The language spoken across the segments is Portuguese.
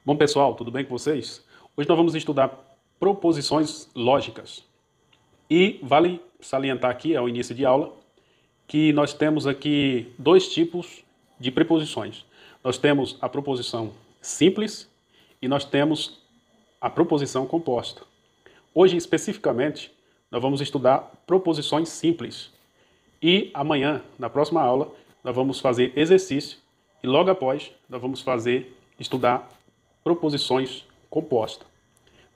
Bom, pessoal, tudo bem com vocês? Hoje nós vamos estudar proposições lógicas. E vale salientar aqui, ao início de aula, que nós temos aqui dois tipos de preposições. Nós temos a proposição simples e nós temos a proposição composta. Hoje, especificamente, nós vamos estudar proposições simples. E amanhã, na próxima aula, nós vamos fazer exercício e logo após nós vamos estudar proposições compostas.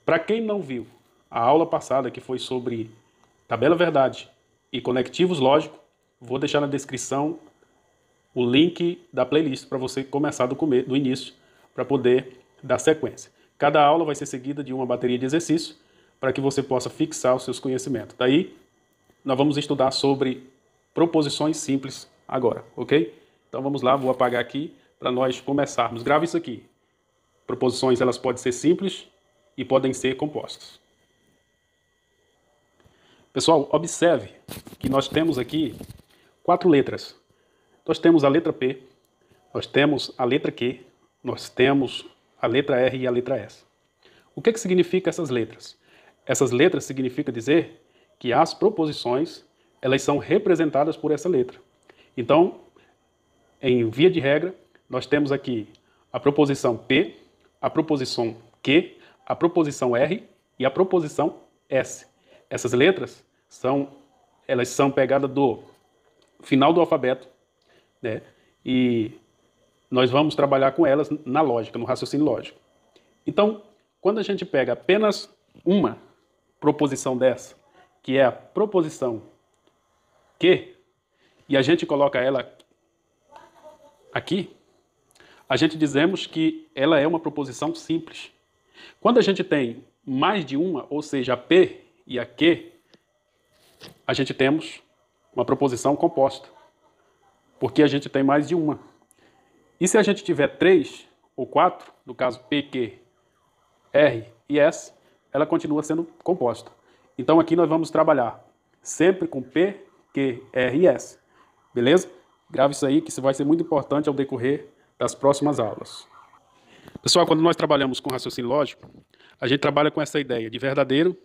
Para quem não viu a aula passada, que foi sobre tabela verdade e conectivos lógicos, vou deixar na descrição o link da playlist para você começar do início, para poder dar sequência. Cada aula vai ser seguida de uma bateria de exercícios para que você possa fixar os seus conhecimentos. Daí, nós vamos estudar sobre proposições simples agora, ok? Então vamos lá, vou apagar aqui para nós começarmos. Grave isso aqui. Proposições, elas podem ser simples e podem ser compostas. Pessoal, observe que nós temos aqui 4 letras. Nós temos a letra P, nós temos a letra Q, nós temos a letra R e a letra S. O que significa essas letras? Essas letras significa dizer que as proposições, elas são representadas por essa letra. Então, em via de regra, nós temos aqui a proposição P, a proposição Q, a proposição R e a proposição S. Essas letras elas são pegadas do final do alfabeto, né? E nós vamos trabalhar com elas na lógica, no raciocínio lógico. Então, quando a gente pega apenas uma proposição dessa, que é a proposição Q, e a gente coloca ela aqui, a gente dizemos que ela é uma proposição simples. Quando a gente tem mais de uma, ou seja, a P e a Q, a gente temos uma proposição composta, porque a gente tem mais de uma. E se a gente tiver 3 ou 4, no caso P, Q, R e S, ela continua sendo composta. Então aqui nós vamos trabalhar sempre com P, Q, R e S. Beleza? Grave isso aí, que isso vai ser muito importante ao decorrer das próximas aulas. Pessoal, quando nós trabalhamos com raciocínio lógico, a gente trabalha com essa ideia de verdadeiro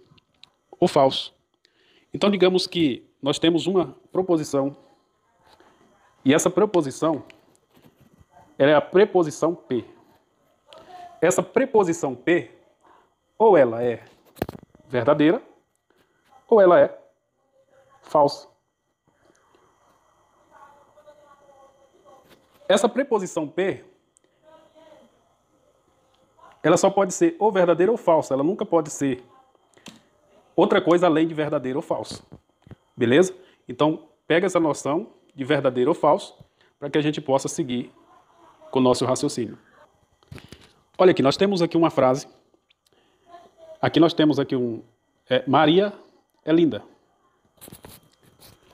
ou falso. Então, digamos que nós temos uma proposição, e essa proposição ela é a preposição P. Essa preposição P, ou ela é verdadeira, ou ela é falsa. Essa preposição P, ela só pode ser ou verdadeira ou falsa. Ela nunca pode ser outra coisa além de verdadeiro ou falso. Beleza? Então, pega essa noção de verdadeiro ou falso para que a gente possa seguir com o nosso raciocínio. Olha aqui, nós temos aqui uma frase. Aqui nós temos aqui Maria é linda.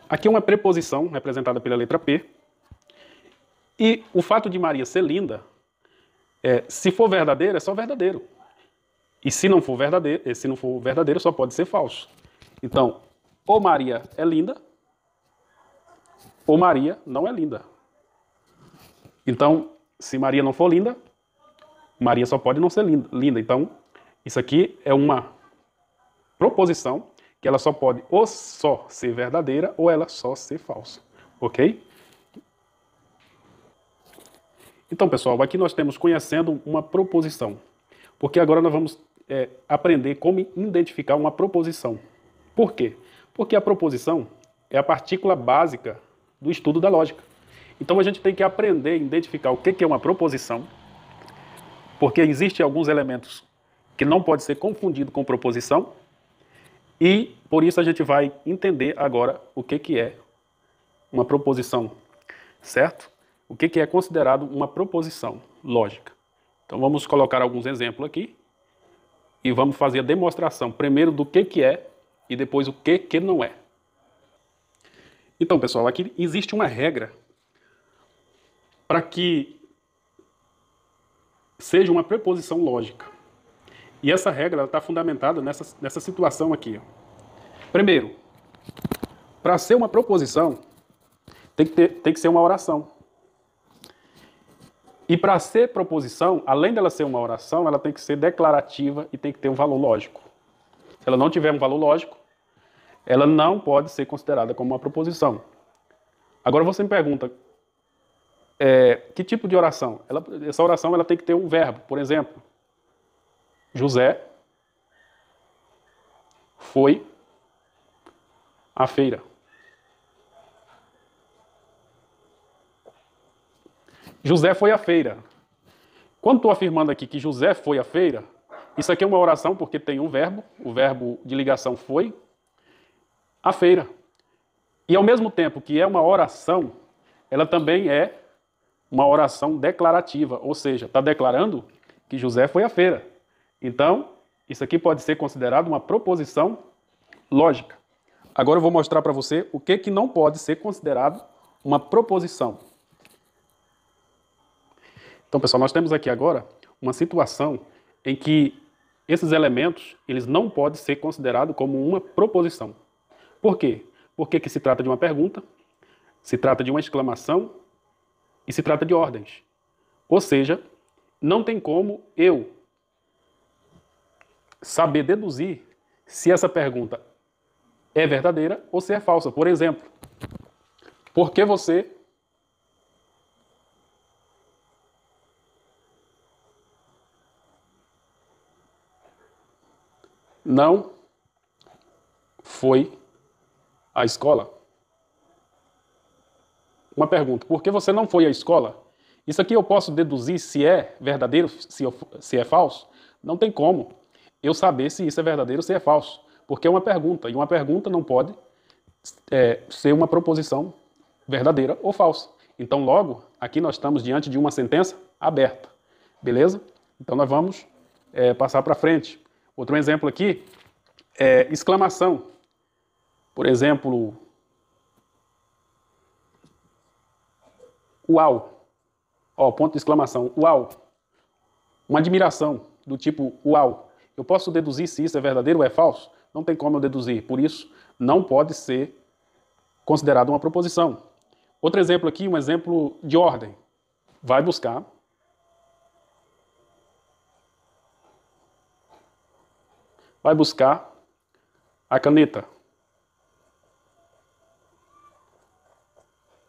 Aqui uma preposição representada pela letra P. E o fato de Maria ser linda, se for verdadeiro, é só verdadeiro. E se não for verdadeiro, só pode ser falso. Então, ou Maria é linda, ou Maria não é linda. Então, se Maria não for linda, Maria só pode não ser linda. Então, isso aqui é uma proposição que ela só pode ou só ser verdadeira ou ela só ser falsa. Ok? Então, pessoal, aqui nós temos conhecendo uma proposição. Porque agora nós vamos aprender como identificar uma proposição. Por quê? Porque a proposição é a partícula básica do estudo da lógica. Então a gente tem que aprender a identificar o que é uma proposição, porque existem alguns elementos que não podem ser confundidos com proposição, e por isso a gente vai entender agora o que é uma proposição, certo? O que é considerado uma proposição lógica. Então vamos colocar alguns exemplos aqui e vamos fazer a demonstração primeiro do que é e depois o que não é. Então, pessoal, aqui existe uma regra para que seja uma preposição lógica. E essa regra está fundamentada nessa situação aqui. Primeiro, para ser uma proposição, tem que ser uma oração. E para ser proposição, além dela ser uma oração, ela tem que ser declarativa e tem que ter um valor lógico. Se ela não tiver um valor lógico, ela não pode ser considerada como uma proposição. Agora você me pergunta, que tipo de oração? Essa oração ela tem que ter um verbo. Por exemplo, José foi à feira. José foi à feira. Quando estou afirmando aqui que José foi à feira, isso aqui é uma oração porque tem um verbo, o verbo de ligação foi, à feira. E ao mesmo tempo que é uma oração, ela também é uma oração declarativa, ou seja, está declarando que José foi à feira. Então, isso aqui pode ser considerado uma proposição lógica. Agora eu vou mostrar para você o que não pode ser considerado uma proposição. Então, pessoal, nós temos aqui agora uma situação em que esses elementos eles não podem ser considerados como uma proposição. Por quê? Porque que se trata de uma pergunta, se trata de uma exclamação e se trata de ordens. Ou seja, não tem como eu saber deduzir se essa pergunta é verdadeira ou se é falsa. Por exemplo, por que você não foi à escola? Uma pergunta, por que você não foi à escola? Isso aqui eu posso deduzir se é verdadeiro, se é falso? Não tem como eu saber se isso é verdadeiro ou se é falso, porque é uma pergunta, e uma pergunta não pode ser uma proposição verdadeira ou falsa. Então, logo, aqui nós estamos diante de uma sentença aberta, beleza? Então, nós vamos passar para frente. Outro exemplo aqui é exclamação. Por exemplo, uau. Ó, ponto de exclamação, uau. Uma admiração do tipo uau. Eu posso deduzir se isso é verdadeiro ou é falso? Não tem como eu deduzir. Por isso, não pode ser considerado uma proposição. Outro exemplo aqui, um exemplo de ordem. Vai buscar a caneta.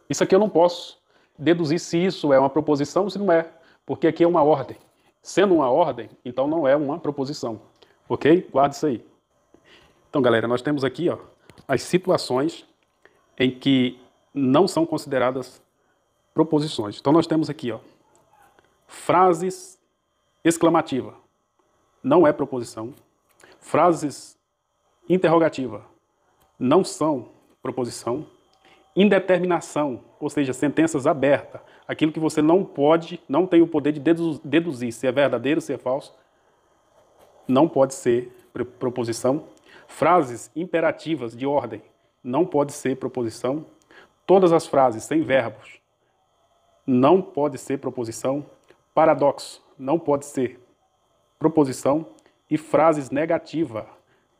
Isso aqui eu não posso deduzir se isso é uma proposição ou se não é, porque aqui é uma ordem. Sendo uma ordem, então não é uma proposição. Ok? Guarde isso aí. Então, galera, nós temos aqui as situações em que não são consideradas proposições. Então, nós temos aqui frases exclamativa. Não é proposição. Frases interrogativa. Não são proposição. Indeterminação, ou seja, sentenças abertas, aquilo que você não tem o poder de deduzir se é verdadeiro, se é falso, não pode ser proposição. Frases imperativas de ordem, não pode ser proposição. Todas as frases sem verbos, não pode ser proposição. Paradoxo, não pode ser proposição. E frases negativas,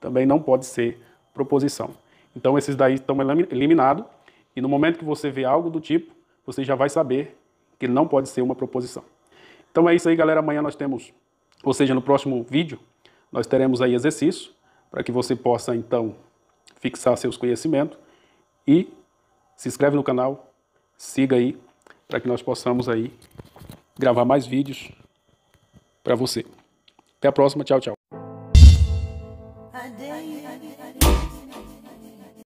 também não pode ser proposição. Então, esses daí estão eliminados. E no momento que você vê algo do tipo, você já vai saber que não pode ser uma proposição. Então é isso aí, galera. Amanhã nós temos, ou seja, no próximo vídeo, nós teremos aí exercício para que você possa, então, fixar seus conhecimentos. E se inscreve no canal, siga aí, para que nós possamos aí gravar mais vídeos para você. Até a próxima. Tchau, tchau.